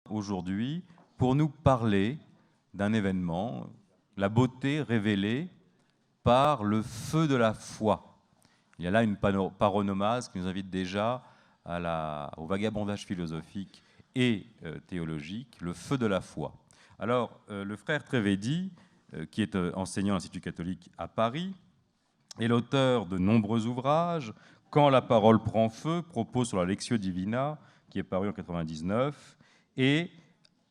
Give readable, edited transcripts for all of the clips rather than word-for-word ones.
aujourd'hui pour nous parler d'un événement, la beauté révélée par le feu de la foi. Il y a là une paronomase qui nous invite déjà au vagabondage philosophique et théologique, le feu de la foi. Alors, le frère Trevedi, qui est enseignant à l'Institut catholique à Paris, est l'auteur de nombreux ouvrages. Quand la parole prend feu, propos sur la Lectio Divina, qui est paru en 99, et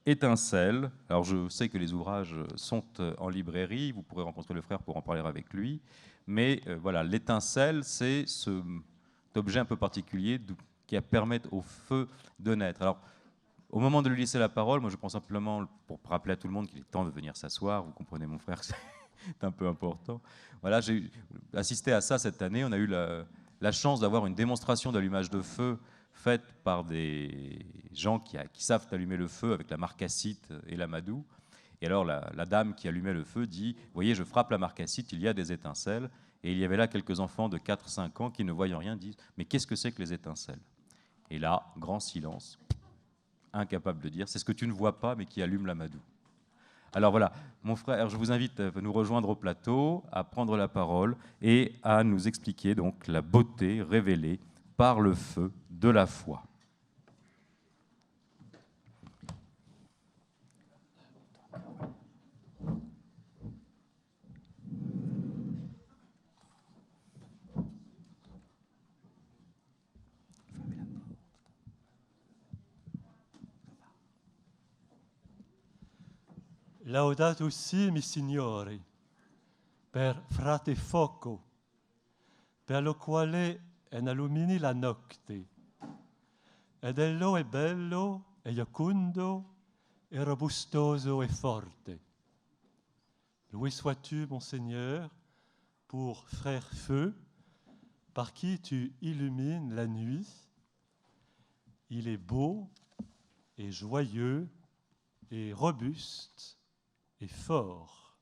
Étincelle. Alors je sais que les ouvrages sont en librairie, vous pourrez rencontrer le frère pour en parler avec lui, mais voilà, l'étincelle, c'est cet objet un peu particulier qui permet au feu de naître. Alors, au moment de lui laisser la parole, moi je prends simplement pour rappeler à tout le monde qu'il est temps de venir s'asseoir. Vous comprenez, mon frère, c'est un peu important. Voilà, j'ai assisté à ça cette année. On a eu la chance d'avoir une démonstration d'allumage de feu faite par des gens qui savent allumer le feu avec la marcassite et l'amadou. Et alors la dame qui allumait le feu dit « Voyez, je frappe la marcassite, il y a des étincelles. » Et il y avait là quelques enfants de 4-5 ans qui, ne voyant rien, disent « Mais qu'est-ce que c'est que les étincelles ?» Et là, grand silence, incapable de dire « C'est ce que tu ne vois pas, mais qui allume l'amadou. » Alors voilà, mon frère, je vous invite à nous rejoindre au plateau, à prendre la parole et à nous expliquer donc la beauté révélée par le feu de la foi. Laudato si, mi signori, per frate foco, per lo quale illumini la notte, ed ello è bello, e iocundo, et robustoso et forte. Loué sois-tu, mon Seigneur, pour frère feu, par qui tu illumines la nuit. Il est beau et joyeux et robuste et fort.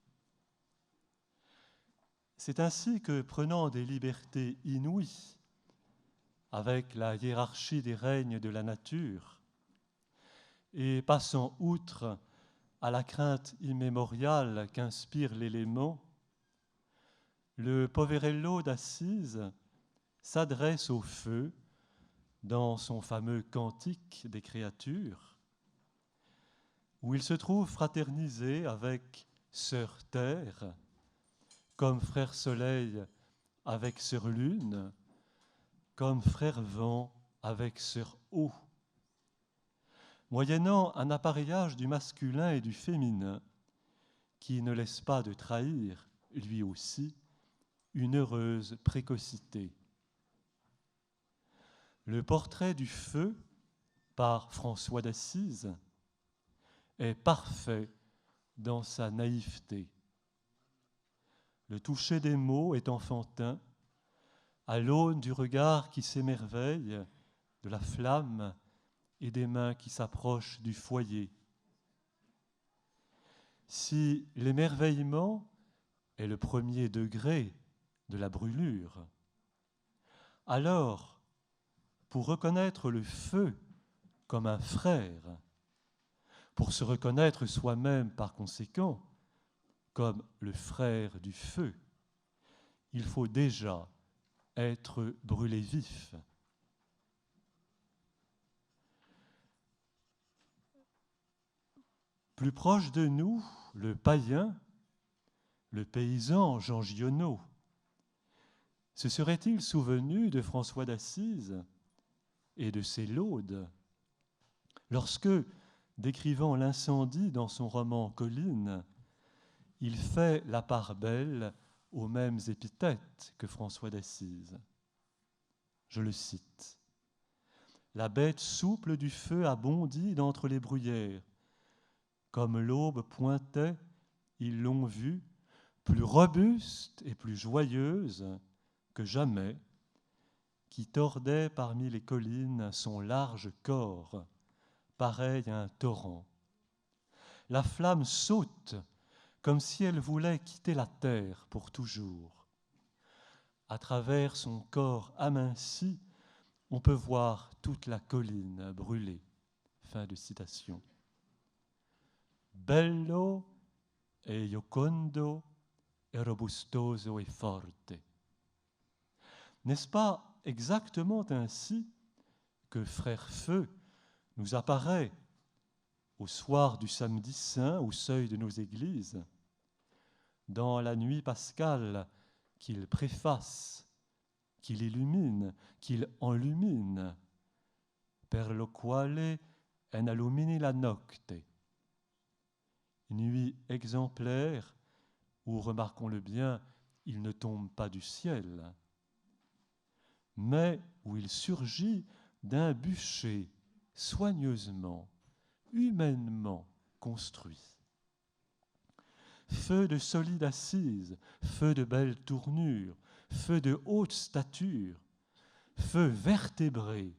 C'est ainsi que, prenant des libertés inouïes avec la hiérarchie des règnes de la nature et passant outre à la crainte immémoriale qu'inspire l'élément, le Poverello d'Assise s'adresse au feu dans son fameux Cantique des créatures, où il se trouve fraternisé avec Sœur Terre, comme Frère Soleil avec Sœur Lune, comme Frère Vent avec Sœur Eau. Moyennant un appareillage du masculin et du féminin qui ne laisse pas de trahir, lui aussi, une heureuse précocité. Le portrait du feu, par François d'Assise, est parfait dans sa naïveté. Le toucher des mots est enfantin, à l'aune du regard qui s'émerveille, de la flamme et des mains qui s'approchent du foyer. Si l'émerveillement est le premier degré de la brûlure, alors, pour reconnaître le feu comme un frère, pour se reconnaître soi-même par conséquent comme le frère du feu, il faut déjà être brûlé vif. Plus proche de nous, le païen, le paysan Jean Giono, se serait-il souvenu de François d'Assise et de ses laudes lorsque, décrivant l'incendie dans son roman Colline, il fait la part belle aux mêmes épithètes que François d'Assise. Je le cite. « La bête souple du feu a bondi d'entre les bruyères. Comme l'aube pointait, ils l'ont vue, plus robuste et plus joyeuse que jamais, qui tordait parmi les collines son large corps, pareil à un torrent. La flamme saute comme si elle voulait quitter la terre pour toujours. À travers son corps aminci, on peut voir toute la colline brûler. » Fin de citation. bello e giocondo e robustoso e forte. N'est-ce pas exactement ainsi que Frère Feu nous apparaît au soir du samedi saint au seuil de nos églises, dans la nuit pascale qu'il préface, qu'il illumine, qu'il enlumine, per lo quale en illumini la nocte. Nuit exemplaire où, remarquons-le bien, il ne tombe pas du ciel, mais où il surgit d'un bûcher soigneusement, humainement construit. Feu de solide assise, feu de belle tournure, feu de haute stature, feu vertébré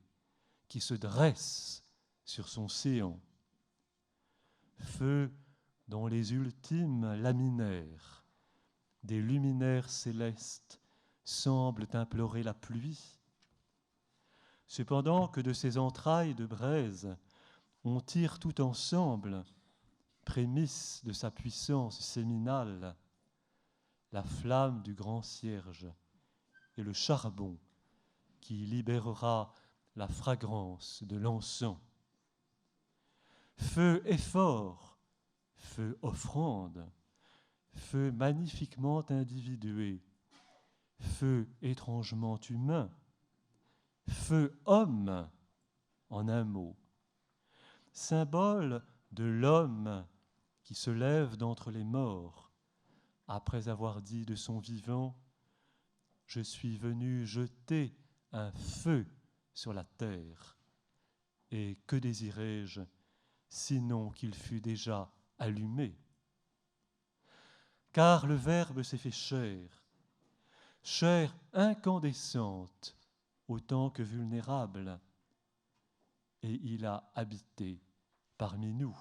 qui se dresse sur son séant, feu dont les ultimes laminaires, des luminaires célestes, semblent implorer la pluie, cependant que de ses entrailles de braise, on tire tout ensemble, prémisse de sa puissance séminale, la flamme du grand cierge et le charbon qui libérera la fragrance de l'encens. Feu effort, feu offrande, feu magnifiquement individué, feu étrangement humain, feu homme, en un mot, symbole de l'homme qui se lève d'entre les morts, après avoir dit de son vivant « Je suis venu jeter un feu sur la terre, et que désirais-je, sinon qu'il fût déjà allumé ?» Car le Verbe s'est fait chair incandescente autant que vulnérable, et il a habité parmi nous.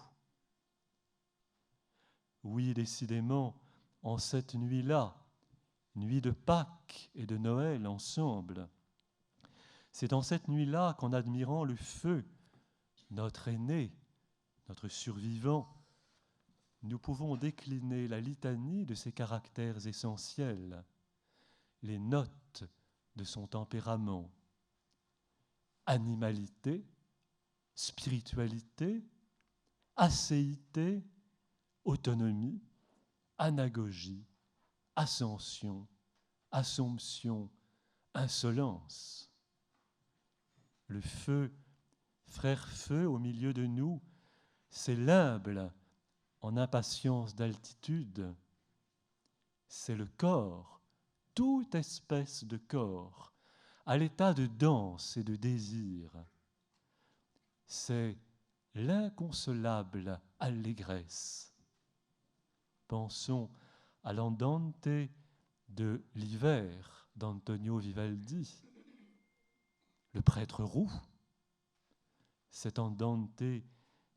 Oui, décidément, en cette nuit-là, nuit de Pâques et de Noël ensemble, c'est en cette nuit-là qu'en admirant le feu, notre aîné, notre survivant, nous pouvons décliner la litanie de ses caractères essentiels, les notes de son tempérament, animalité, spiritualité, acéité, autonomie, anagogie, ascension, assomption, insolence. Le feu, frère feu au milieu de nous, c'est l'humble en impatience d'altitude, c'est le corps, toute espèce de corps, à l'état de danse et de désir. C'est l'inconsolable allégresse. Pensons à l'andante de l'hiver d'Antonio Vivaldi, le prêtre roux, cet andante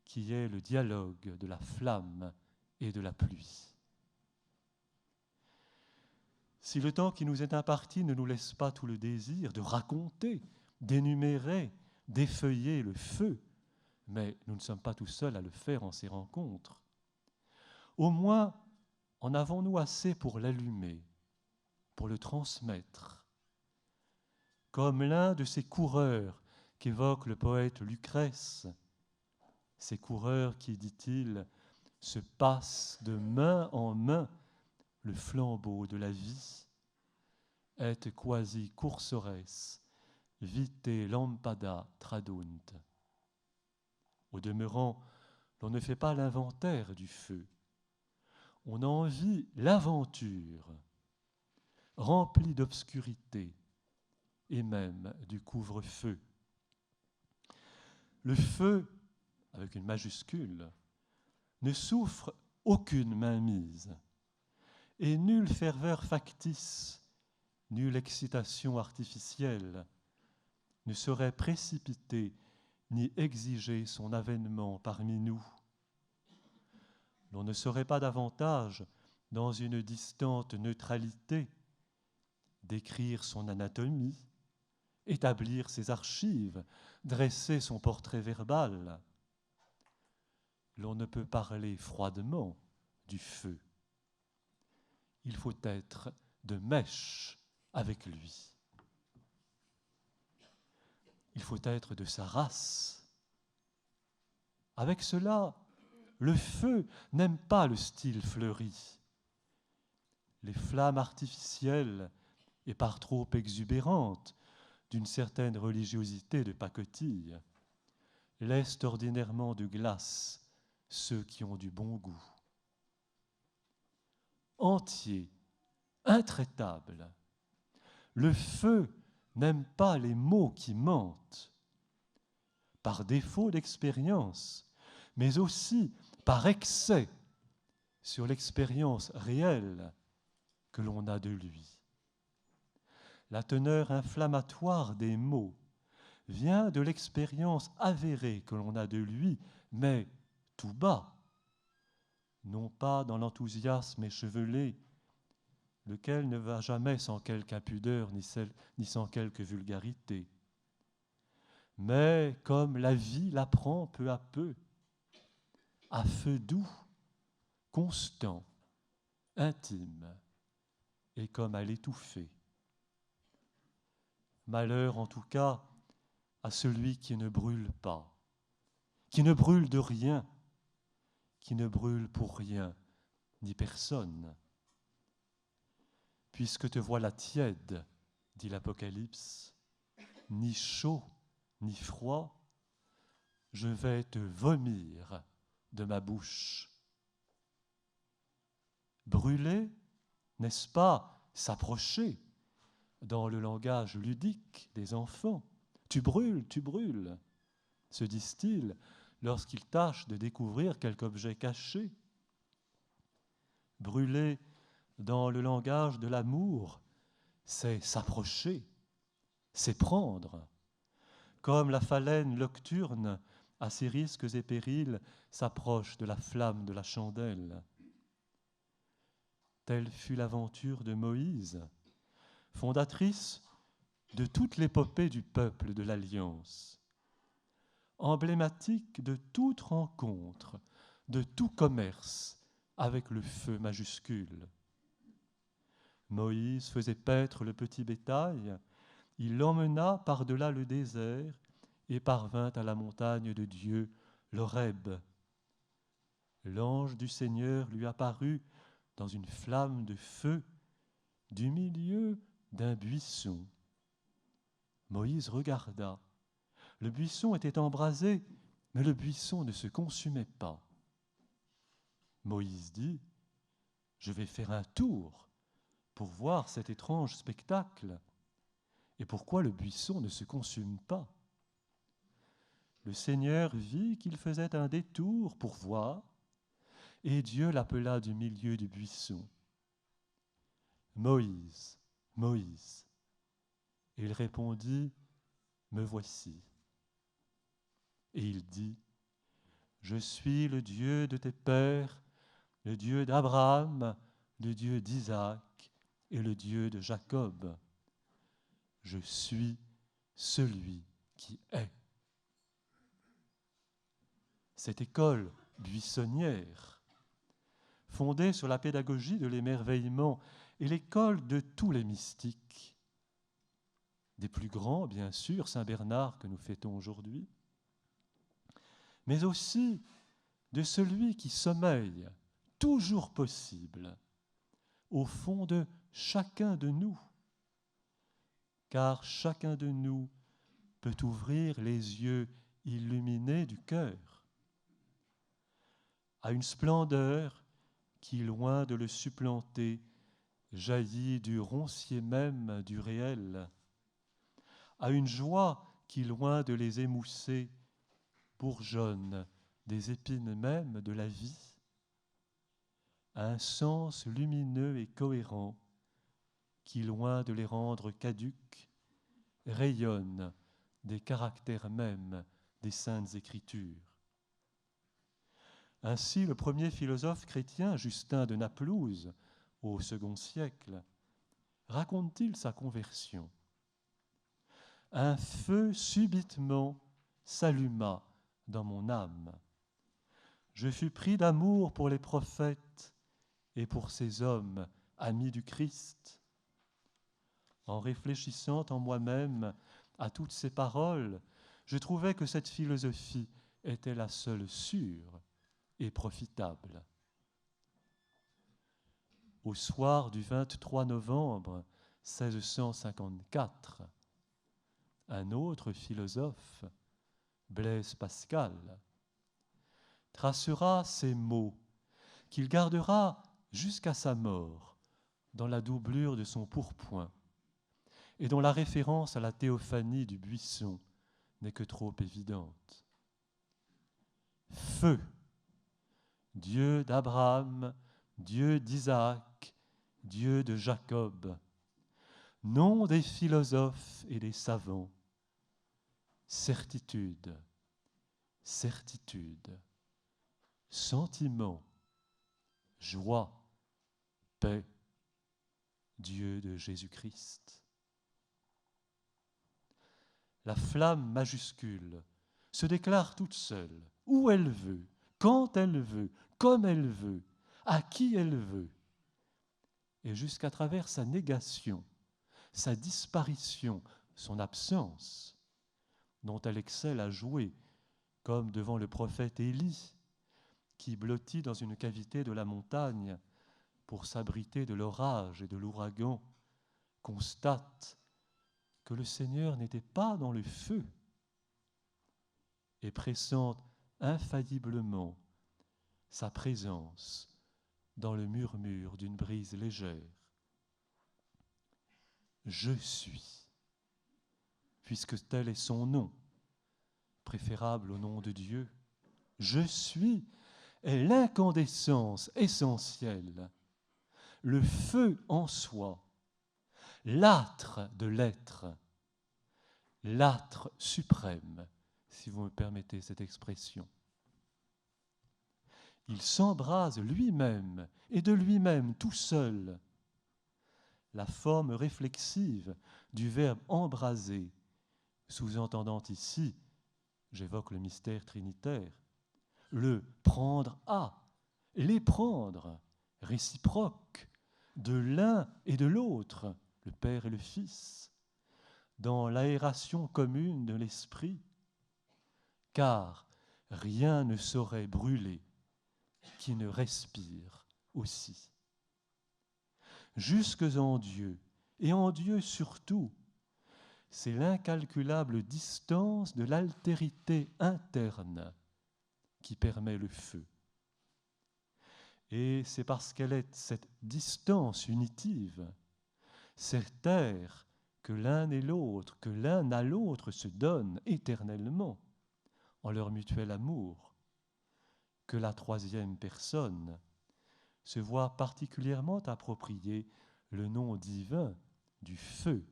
qui est le dialogue de la flamme et de la pluie. Si le temps qui nous est imparti ne nous laisse pas tout le désir de raconter, d'énumérer, d'effeuiller le feu, mais nous ne sommes pas tout seuls à le faire en ces rencontres, au moins en avons-nous assez pour l'allumer, pour le transmettre, comme l'un de ces coureurs qu'évoque le poète Lucrèce, ces coureurs qui, dit-il, se passent de main en main le flambeau de la vie, et quasi cursores vitae lampada tradunt. Au demeurant, l'on ne fait pas l'inventaire du feu. On en vit l'aventure, remplie d'obscurité et même du couvre-feu. Le feu, avec une majuscule, ne souffre aucune mainmise, et nulle ferveur factice, nulle excitation artificielle ne saurait précipiter ni exiger son avènement parmi nous. L'on ne saurait pas davantage, dans une distante neutralité, décrire son anatomie, établir ses archives, dresser son portrait verbal. l'on ne peut parler froidement du feu. Il faut être de mèche avec lui. Il faut être de sa race. Avec cela, le feu n'aime pas le style fleuri. Les flammes artificielles et par trop exubérantes d'une certaine religiosité de pacotille laissent ordinairement de glace ceux qui ont du bon goût. Entier, intraitable, le feu n'aime pas les mots qui mentent, par défaut d'expérience, mais aussi par excès sur l'expérience réelle que l'on a de lui. La teneur inflammatoire des mots vient de l'expérience avérée que l'on a de lui, mais tout bas, non pas dans l'enthousiasme échevelé, lequel ne va jamais sans quelque impudeur ni sans quelque vulgarité, mais comme la vie l'apprend peu à peu, à feu doux, constant, intime, et comme à l'étouffer. Malheur en tout cas à celui qui ne brûle pas, qui ne brûle de rien, qui ne brûle pour rien, ni personne. Puisque te voilà tiède, dit l'Apocalypse, ni chaud, ni froid, je vais te vomir de ma bouche. Brûler, n'est-ce pas s'approcher dans le langage ludique des enfants? Tu brûles, se disent-ils lorsqu'ils tâchent de découvrir quelque objet caché. Brûler dans le langage de l'amour, c'est s'approcher, c'est prendre, comme la phalène nocturne, à ses risques et périls, s'approche de la flamme de la chandelle. Telle fut l'aventure de Moïse, fondatrice de toute l'épopée du peuple de l'Alliance, emblématique de toute rencontre, de tout commerce avec le feu majuscule. Moïse faisait paître le petit bétail, il l'emmena par-delà le désert et parvint à la montagne de Dieu, l'Horeb. L'ange du Seigneur lui apparut dans une flamme de feu du milieu d'un buisson. Moïse regarda. Le buisson était embrasé, mais le buisson ne se consumait pas. Moïse dit : « Je vais faire un tour pour voir cet étrange spectacle. Et pourquoi le buisson ne se consume pas ? » Le Seigneur vit qu'il faisait un détour pour voir, et Dieu l'appela du milieu du buisson. « Moïse, Moïse. » Et il répondit : « Me voici. » Et il dit : « Je suis le Dieu de tes pères, le Dieu d'Abraham, le Dieu d'Isaac et le Dieu de Jacob. Je suis celui qui est. » Cette école buissonnière, fondée sur la pédagogie de l'émerveillement, est l'école de tous les mystiques, des plus grands, bien sûr, Saint Bernard que nous fêtons aujourd'hui, mais aussi de celui qui sommeille, toujours possible, au fond de chacun de nous, car chacun de nous peut ouvrir les yeux illuminés du cœur à une splendeur qui, loin de le supplanter, jaillit du roncier même du réel, à une joie qui, loin de les émousser, bourgeonne des épines même de la vie, à un sens lumineux et cohérent qui, loin de les rendre caducs, rayonne des caractères mêmes des Saintes Écritures. Ainsi, le premier philosophe chrétien, Justin de Naplouse, au II siècle, raconte-t-il sa conversion. « Un feu subitement s'alluma dans mon âme. Je fus pris d'amour pour les prophètes et pour ces hommes, amis du Christ. En réfléchissant en moi-même à toutes ces paroles, je trouvais que cette philosophie était la seule sûre et profitable. Au soir du 23 novembre 1654, un autre philosophe, Blaise Pascal, tracera ces mots qu'il gardera jusqu'à sa mort dans la doublure de son pourpoint et dont la référence à la théophanie du buisson n'est que trop évidente. Feu, Dieu d'Abraham, Dieu d'Isaac, Dieu de Jacob, nom des philosophes et des savants, certitude, certitude, sentiment, joie, paix, Dieu de Jésus-Christ. La flamme majuscule se déclare toute seule, où elle veut, quand elle veut, comme elle veut, à qui elle veut, et jusqu'à travers sa négation, sa disparition, son absence, dont elle excelle à jouer, comme devant le prophète Élie, qui, blotti dans une cavité de la montagne pour s'abriter de l'orage et de l'ouragan, constate que le Seigneur n'était pas dans le feu et pressent infailliblement sa présence dans le murmure d'une brise légère. Je suis, puisque tel est son nom, préférable au nom de Dieu. Je suis est l'incandescence essentielle, le feu en soi, l'âtre de l'être, l'âtre suprême, si vous me permettez cette expression. Il s'embrase lui-même et de lui-même tout seul. La forme réflexive du verbe embraser, sous-entendant ici, j'évoque le mystère trinitaire, le prendre à, les prendre, réciproques, de l'un et de l'autre, le Père et le Fils, dans l'aération commune de l'esprit, car rien ne saurait brûler qui ne respire aussi. Jusque en Dieu, et en Dieu surtout, c'est l'incalculable distance de l'altérité interne qui permet le feu. Et c'est parce qu'elle est cette distance unitive, cet air que l'un et l'autre, que l'un à l'autre se donnent éternellement en leur mutuel amour, que la troisième personne se voit particulièrement approprier le nom divin du feu.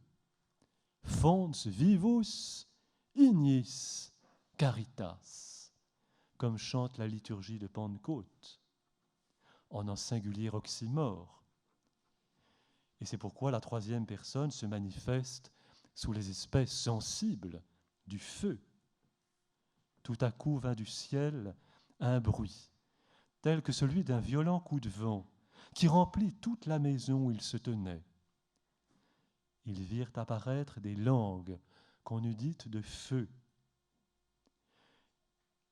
Fons vivus ignis caritas, comme chante la liturgie de Pentecôte, en un singulier oxymore. Et c'est pourquoi la troisième personne se manifeste sous les espèces sensibles du feu. Tout à coup vint du ciel un bruit, tel que celui d'un violent coup de vent, qui remplit toute la maison où ils se tenaient. Ils virent apparaître des langues qu'on eût dites de feu.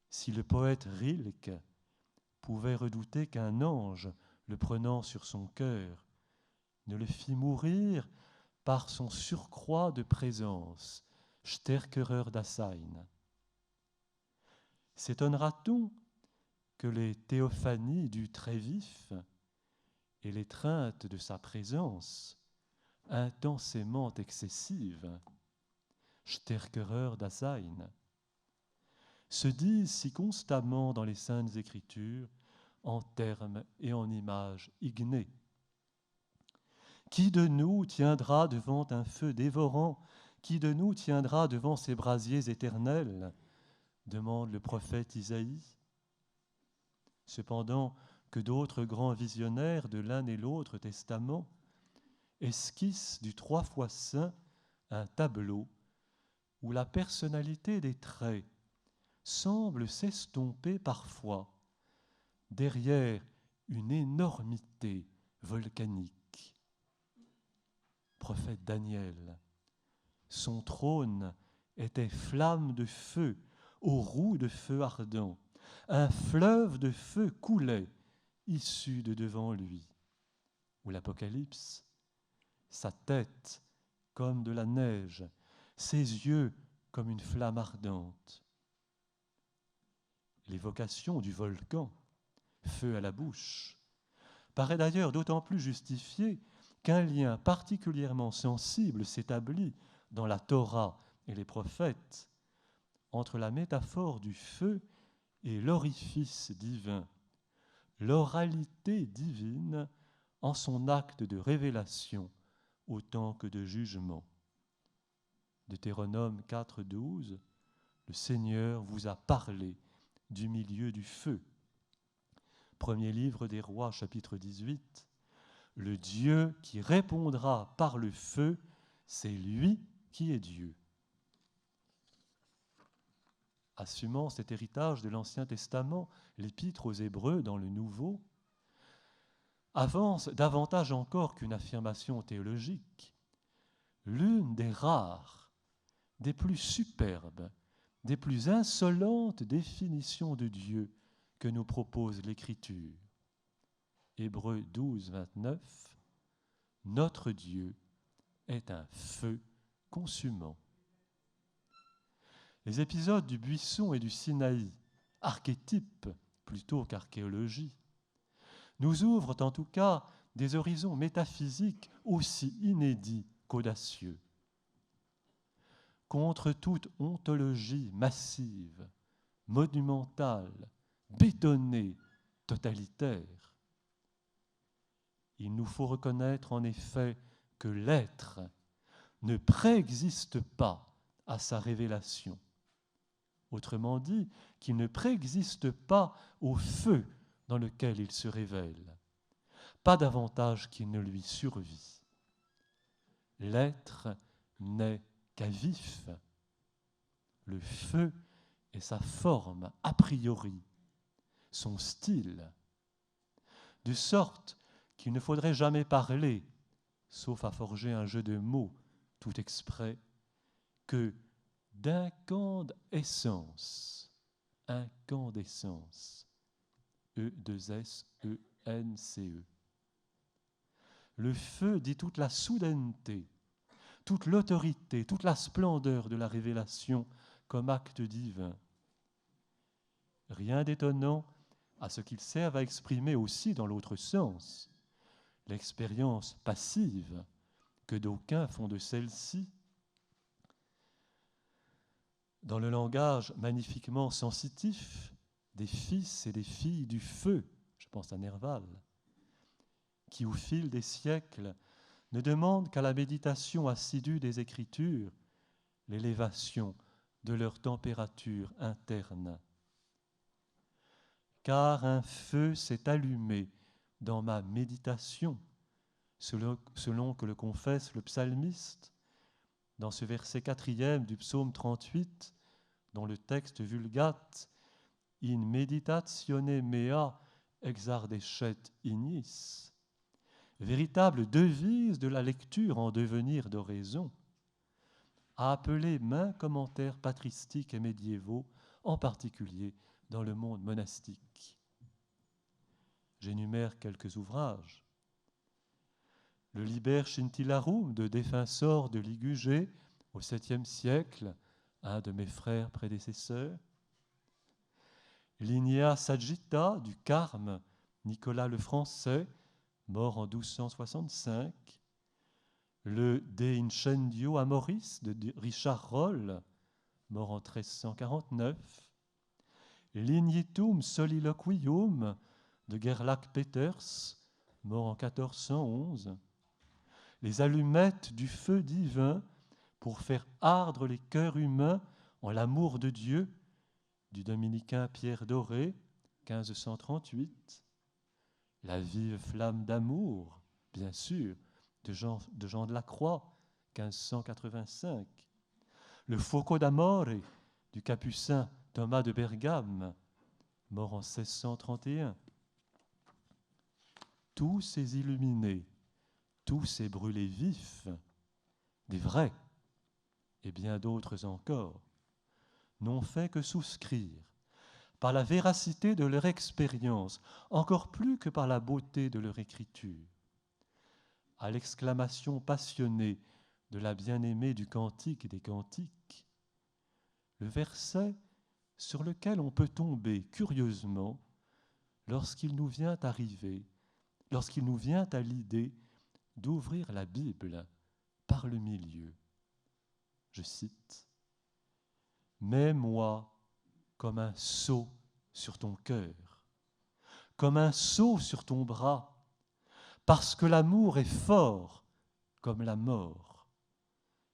Si le poète Rilke pouvait redouter qu'un ange, le prenant sur son cœur, ne le fît mourir par son surcroît de présence, stärkerer Dasein. S'étonnera-t-on que les théophanies du très vif et l'étreinte de sa présence, intensément excessive, stärkerer Dasein, se disent si constamment dans les Saintes Écritures en termes et en images ignées. Qui de nous tiendra devant un feu dévorant? Qui de nous tiendra devant ces brasiers éternels? Demande le prophète Isaïe. Cependant que d'autres grands visionnaires de l'un et l'autre testament esquissent du 3 fois saint un tableau où la personnalité des traits semble s'estomper parfois derrière une énormité volcanique. Prophète Daniel, son trône était flamme de feu, aux roues de feu ardent. Un fleuve de feu coulait, issu de devant lui. Ou l'Apocalypse, sa tête comme de la neige, ses yeux comme une flamme ardente. L'évocation du volcan, feu à la bouche, paraît d'ailleurs d'autant plus justifiée qu'un lien particulièrement sensible s'établit dans la Torah et les prophètes entre la métaphore du feu et l'orifice divin, l'oralité divine en son acte de révélation autant que de jugement. Deutéronome 4,12, le Seigneur vous a parlé du milieu du feu. Premier livre des Rois, chapitre 18, le Dieu qui répondra par le feu, c'est lui qui est Dieu. Assumant cet héritage de l'Ancien Testament, l'Épître aux Hébreux dans le Nouveau avance davantage encore qu'une affirmation théologique, l'une des rares, des plus superbes, des plus insolentes définitions de Dieu que nous propose l'Écriture. Hébreux 12, 29, notre Dieu est un feu consumant. Les épisodes du buisson et du Sinaï, archétypes plutôt qu'archéologie, nous ouvrent en tout cas des horizons métaphysiques aussi inédits qu'audacieux. Contre toute ontologie massive, monumentale, bétonnée, totalitaire, il nous faut reconnaître en effet que l'être ne préexiste pas à sa révélation. Autrement dit, qu'il ne préexiste pas au feu dans lequel il se révèle, pas davantage qu'il ne lui survit. L'être n'est qu'à vif. Le feu est sa forme a priori, son style, de sorte qu'il ne faudrait jamais parler, sauf à forger un jeu de mots tout exprès, que d'incandescence, incandescence, E2SENCE. Le feu dit toute la soudaineté, toute l'autorité, toute la splendeur de la révélation comme acte divin. Rien d'étonnant à ce qu'il serve à exprimer aussi dans l'autre sens l'expérience passive que d'aucuns font de celle-ci. Dans le langage magnifiquement sensitif des fils et des filles du feu, je pense à Nerval, qui au fil des siècles ne demandent qu'à la méditation assidue des Écritures l'élévation de leur température interne. Car un feu s'est allumé dans ma méditation, selon que le confesse le psalmiste, dans ce verset 4e du psaume 38, dont le texte vulgate « In meditatione mea exardescet ignis », véritable devise de la lecture en devenir d'oraison, a appelé maints commentaires patristiques et médiévaux, en particulier dans le monde monastique. J'énumère quelques ouvrages. Le Liber Scintillarum de Defensor de Ligugé au 7e siècle, un de mes frères prédécesseurs. Lignea Sagitta du Carme, Nicolas le Français, mort en 1265. Le De Incendio Amoris de Richard Rolle, mort en 1349. Lignitum Soliloquium de Gerlach Peters, mort en 1411. Les allumettes du feu divin pour faire ardre les cœurs humains en l'amour de Dieu, du dominicain Pierre Doré, 1538. La vive flamme d'amour, bien sûr, de Jean de la Croix, 1585. Le Fuoco d'amore du capucin Thomas de Bergame, mort en 1631. tous ces illuminés, tous ces brûlés vifs, des vrais et bien d'autres encore, n'ont fait que souscrire, par la véracité de leur expérience, encore plus que par la beauté de leur écriture, à l'exclamation passionnée de la bien-aimée du Cantique des Cantiques, le verset sur lequel on peut tomber curieusement lorsqu'il nous vient à l'idée d'ouvrir la Bible par le milieu. Je cite, « Mets-moi comme un sceau sur ton cœur, comme un sceau sur ton bras, parce que l'amour est fort comme la mort,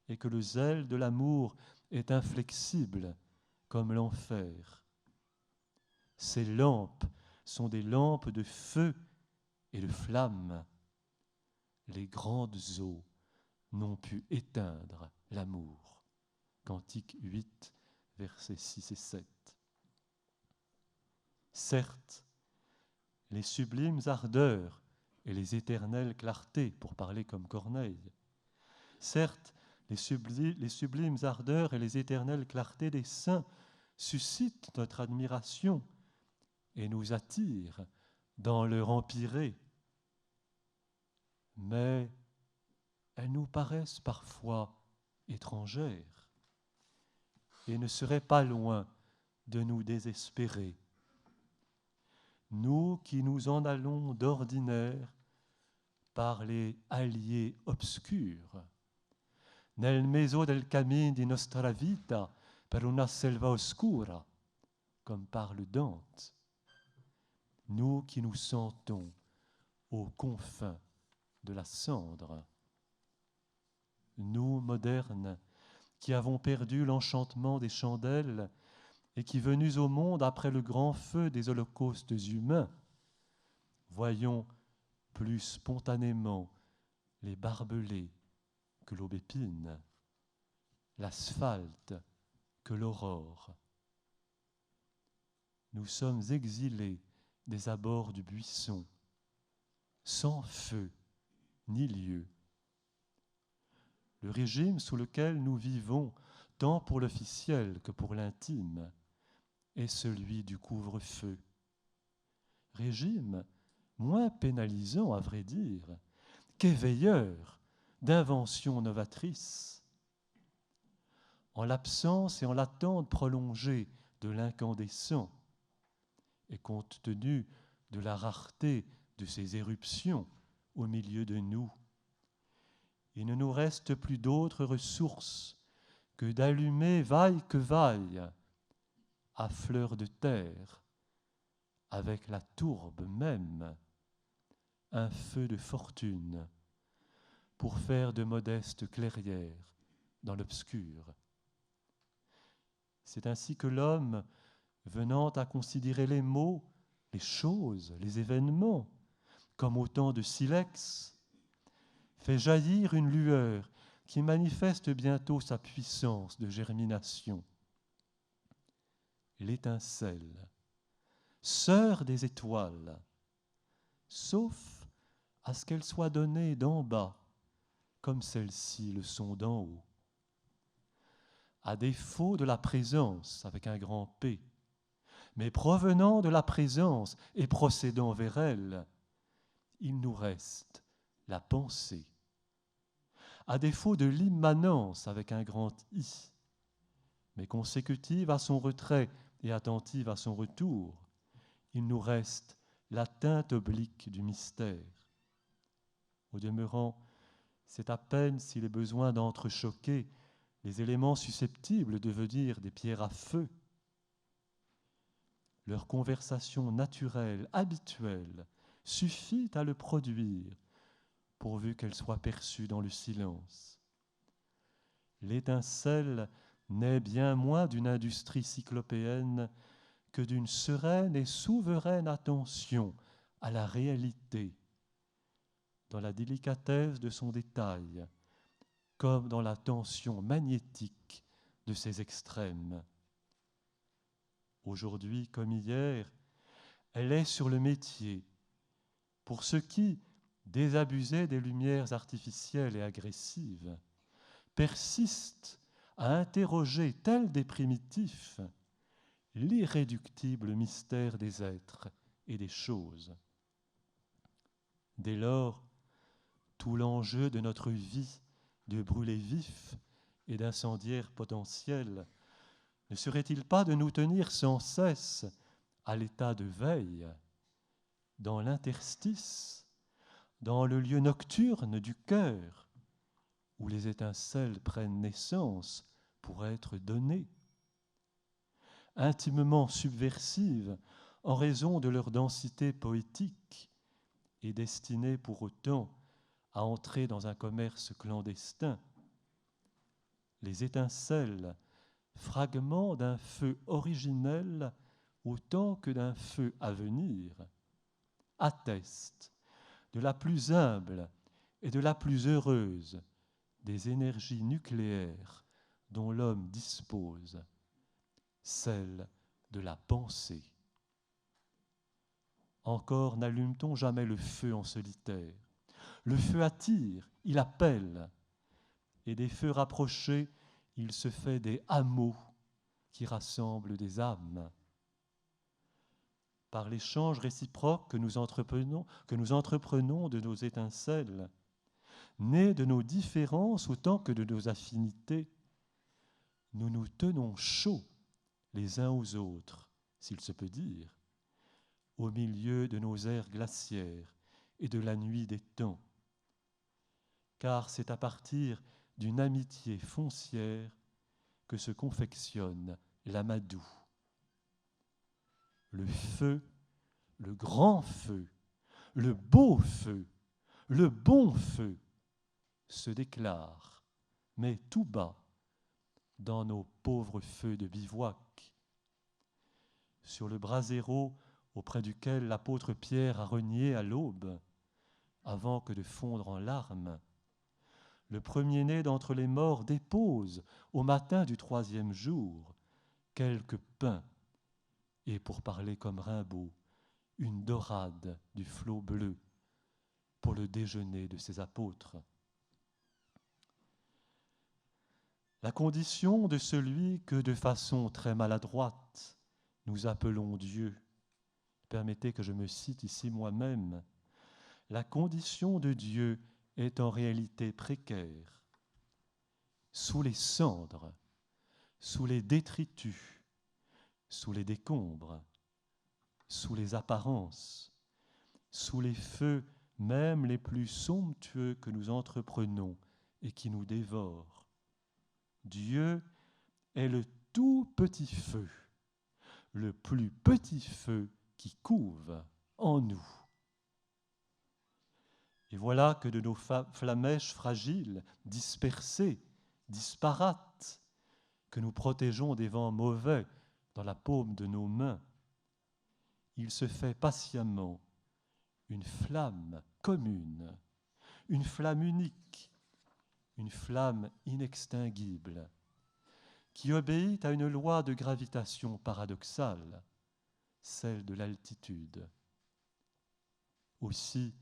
et que le zèle de l'amour est inflexible comme l'enfer. Ces lampes sont des lampes de feu et de flamme. Les grandes eaux n'ont pu éteindre l'amour. » Cantique 8, versets 6 et 7. Certes, les sublimes ardeurs et les éternelles clartés, pour parler comme Corneille, certes, les sublimes ardeurs et les éternelles clartés des saints suscitent notre admiration et nous attirent dans leur empyrée, mais elles nous paraissent parfois étrangères et ne seraient pas loin de nous désespérer. Nous qui nous en allons d'ordinaire par les halliers obscurs, nel mezzo del cammin di nostra vita per una selva oscura, comme parle Dante, nous qui nous sentons aux confins de la cendre, nous modernes qui avons perdu l'enchantement des chandelles et qui, venus au monde après le grand feu des holocaustes humains, voyons plus spontanément les barbelés que l'aubépine, l'asphalte que l'aurore. Nous sommes exilés des abords du buisson, sans feu ni lieu. Le régime sous lequel nous vivons, tant pour l'officiel que pour l'intime, est celui du couvre-feu. Régime moins pénalisant, à vrai dire, qu'éveilleur d'inventions novatrices. En l'absence et en l'attente prolongée de l'incandescent, et compte tenu de la rareté de ces éruptions au milieu de nous, il ne nous reste plus d'autre ressource que d'allumer vaille que vaille, à fleur de terre, avec la tourbe même, un feu de fortune pour faire de modestes clairières dans l'obscur. C'est ainsi que l'homme, venant à considérer les mots, les choses, les événements, comme autant de silex, fait jaillir une lueur qui manifeste bientôt sa puissance de germination. L'étincelle, sœur des étoiles, sauf à ce qu'elle soit donnée d'en bas, comme celles-ci le sont d'en haut. À défaut de la présence, avec un grand P, mais provenant de la présence et procédant vers elle, il nous reste la pensée. À défaut de l'immanence, avec un grand I, mais consécutive à son retrait et attentive à son retour, il nous reste la teinte oblique du mystère. Au demeurant, c'est à peine s'il est besoin d'entrechoquer les éléments susceptibles de devenir des pierres à feu. Leur conversation naturelle, habituelle, suffit à le produire, pourvu qu'elle soit perçue dans le silence. L'étincelle naît bien moins d'une industrie cyclopéenne que d'une sereine et souveraine attention à la réalité, dans la délicatesse de son détail, comme dans la tension magnétique de ses extrêmes. Aujourd'hui comme hier, elle est sur le métier, pour ceux qui, désabusés des lumières artificielles et agressives, persistent à interroger, tels des primitifs, l'irréductible mystère des êtres et des choses. Dès lors, tout l'enjeu de notre vie de brûler vif et d'incendiaire potentiel ne serait-il pas de nous tenir sans cesse à l'état de veille, dans l'interstice, dans le lieu nocturne du cœur, où les étincelles prennent naissance pour être données, intimement subversives en raison de leur densité poétique et destinées pour autant à entrer dans un commerce clandestin, les étincelles, fragments d'un feu originel autant que d'un feu à venir, attestent de la plus humble et de la plus heureuse des énergies nucléaires dont l'homme dispose, celle de la pensée. Encore n'allume-t-on jamais le feu en solitaire. Le feu attire, il appelle, et des feux rapprochés, il se fait des hameaux qui rassemblent des âmes. Par l'échange réciproque que nous entreprenons de nos étincelles, nés de nos différences autant que de nos affinités, nous nous tenons chauds les uns aux autres, s'il se peut dire, au milieu de nos ères glaciaires et de la nuit des temps. Car c'est à partir d'une amitié foncière que se confectionne l'amadou. Le feu, le grand feu, le beau feu, le bon feu se déclare, mais tout bas, dans nos pauvres feux de bivouac. Sur le brasero auprès duquel l'apôtre Pierre a renié à l'aube, avant que de fondre en larmes, le premier-né d'entre les morts dépose, au matin du 3e jour, quelques pains, et pour parler comme Rimbaud, une dorade du flot bleu pour le déjeuner de ses apôtres. La condition de celui que, de façon très maladroite, nous appelons Dieu, permettez que je me cite ici moi-même, la condition de Dieu est en réalité précaire, sous les cendres, sous les détritus, sous les décombres, sous les apparences, sous les feux même les plus somptueux que nous entreprenons et qui nous dévorent. Dieu est le tout petit feu, le plus petit feu qui couve en nous. Et voilà que de nos flammèches fragiles, dispersées, disparates, que nous protégeons des vents mauvais dans la paume de nos mains, il se fait patiemment une flamme commune, une flamme unique, une flamme inextinguible, qui obéit à une loi de gravitation paradoxale, celle de l'altitude. Aussi,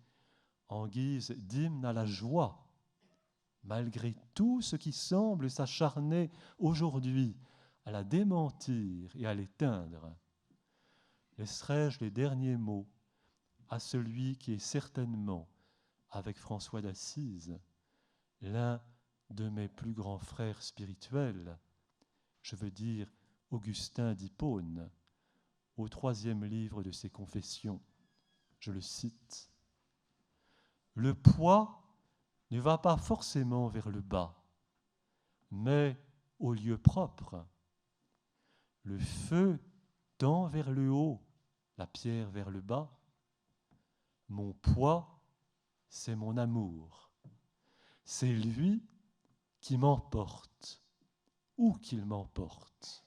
en guise d'hymne à la joie, malgré tout ce qui semble s'acharner aujourd'hui à la démentir et à l'éteindre, laisserai-je les derniers mots à celui qui est certainement, avec François d'Assise, l'un de mes plus grands frères spirituels, je veux dire Augustin d'Hippone, au 3e livre de ses Confessions. Je le cite. Le poids ne va pas forcément vers le bas, mais au lieu propre. Le feu tend vers le haut, la pierre vers le bas. Mon poids, c'est mon amour. C'est lui qui m'emporte, où qu'il m'emporte.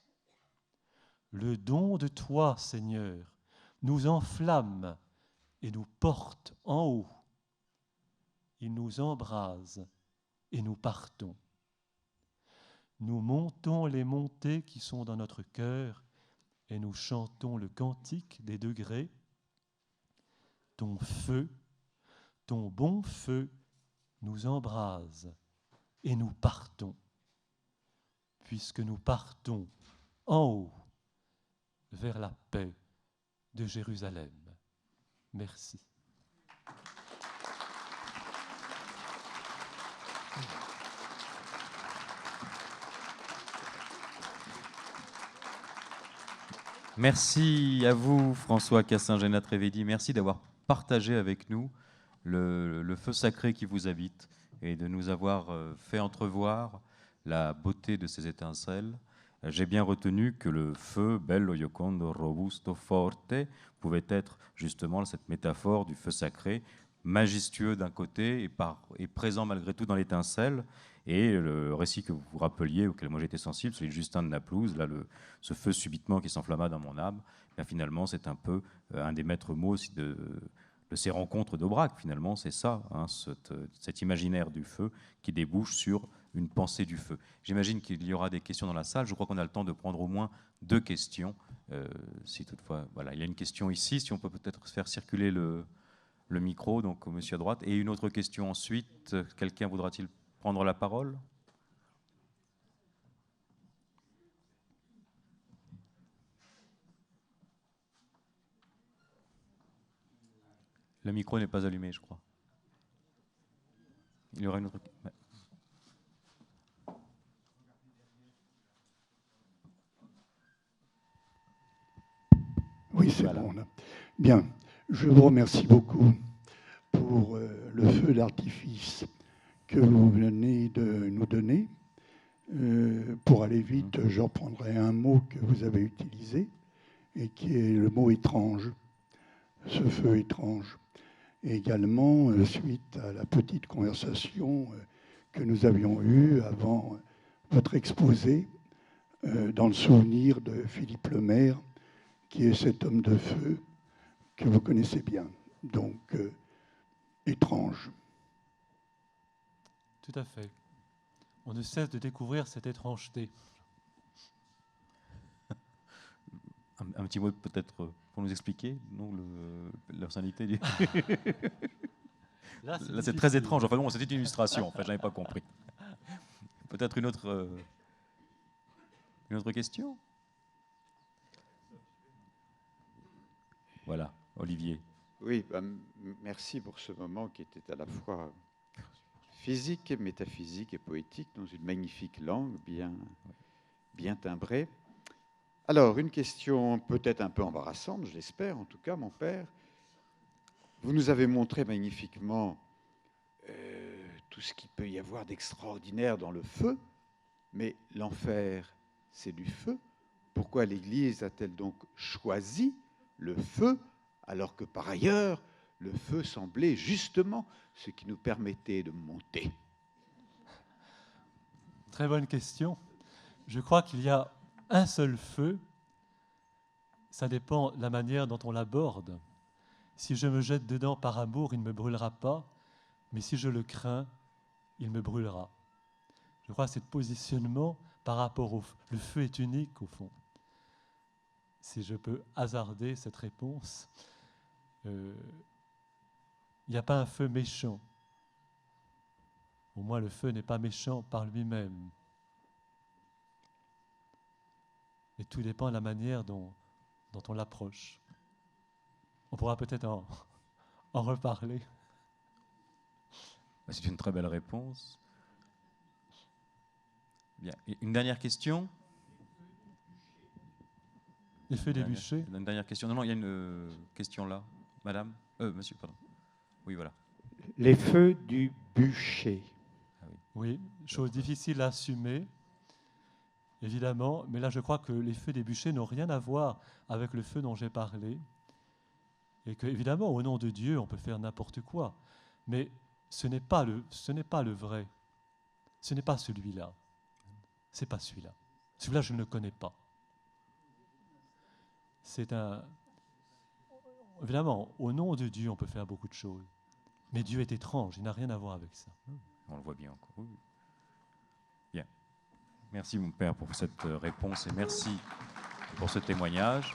Le don de toi, Seigneur, nous enflamme et nous porte en haut. Il nous embrase et nous partons. Nous montons les montées qui sont dans notre cœur et nous chantons le cantique des degrés. Ton feu ton bon feu nous embrase et nous partons, puisque nous partons en haut vers la paix de Jérusalem. Merci. Merci à vous, François Cassin-Génat-Trévédy. Merci d'avoir partagé avec nous le feu sacré qui vous habite et de nous avoir fait entrevoir la beauté de ces étincelles. J'ai bien retenu que le feu, bello, iocondo, robusto, forte, pouvait être justement cette métaphore du feu sacré, majestueux d'un côté et présent malgré tout dans l'étincelle. Et le récit que vous vous rappeliez, auquel moi j'étais sensible, celui de Justin de Naplouse, là, ce feu subitement qui s'enflamma dans mon âme, bien, finalement, c'est un peu un des maîtres mots aussi de ces rencontres d'Aubrac. Finalement, c'est ça, hein, cet imaginaire du feu qui débouche sur une pensée du feu. J'imagine qu'il y aura des questions dans la salle. Je crois qu'on a le temps de prendre au moins 2 questions. Si toutefois, voilà, il y a une question ici, si on peut peut-être faire circuler le micro, donc au monsieur à droite. Et une autre question ensuite. Quelqu'un voudra-t-il prendre la parole ? Le micro n'est pas allumé, je crois. Il y aura une autre... Ouais. Oui, c'est bon. Là. Bien, je vous remercie beaucoup pour le feu d'artifice que vous venez de nous donner. Pour aller vite, je reprendrai un mot que vous avez utilisé et qui est le mot étrange, ce feu étrange. Et également, suite à la petite conversation que nous avions eue avant votre exposé, dans le souvenir de Philippe Lemaire, qui est cet homme de feu que vous connaissez bien. Donc, étrange. Tout à fait. On ne cesse de découvrir cette étrangeté. Un petit mot peut-être pour nous expliquer, non, la personnalité du... Là, c'est très étrange. Enfin bon, c'était une illustration. En fait, je n'avais pas compris. Peut-être une autre question. Voilà, Olivier. Oui, merci pour ce moment qui était à la fois physique, métaphysique et poétique dans une magnifique langue bien timbrée. Alors, une question peut-être un peu embarrassante, je l'espère, en tout cas, mon père. Vous nous avez montré magnifiquement tout ce qu'il peut y avoir d'extraordinaire dans le feu, mais l'enfer, c'est du feu. Pourquoi l'Église a-t-elle donc choisi le feu, alors que par ailleurs, le feu semblait justement ce qui nous permettait de monter? Très bonne question. Je crois qu'il y a un seul feu. Ça dépend de la manière dont on l'aborde. Si je me jette dedans par amour, il ne me brûlera pas, mais si je le crains, il me brûlera. Je crois que c'est le positionnement par rapport au feu. Le feu est unique, au fond. Si je peux hasarder cette réponse, il n'y a pas un feu méchant. Au moins, le feu n'est pas méchant par lui-même. Et tout dépend de la manière dont on l'approche. On pourra peut-être en reparler. C'est une très belle réponse. Bien. Une dernière question ? Les feux des bûchers. Une dernière question. Non, il y a une question là. Madame ? Monsieur, pardon. Oui, voilà. Les feux du bûcher. Ah oui. Oui, chose difficile à assumer, évidemment, mais là je crois que les feux des bûchers n'ont rien à voir avec le feu dont j'ai parlé, et que évidemment au nom de Dieu on peut faire n'importe quoi, mais ce n'est pas le vrai, ce n'est pas celui-là, c'est pas celui-là. Celui-là je ne le connais pas. Évidemment, au nom de Dieu on peut faire beaucoup de choses, mais Dieu est étrange, il n'a rien à voir avec ça. On le voit bien encore. Oui. Bien. Merci mon père pour cette réponse et merci pour ce témoignage.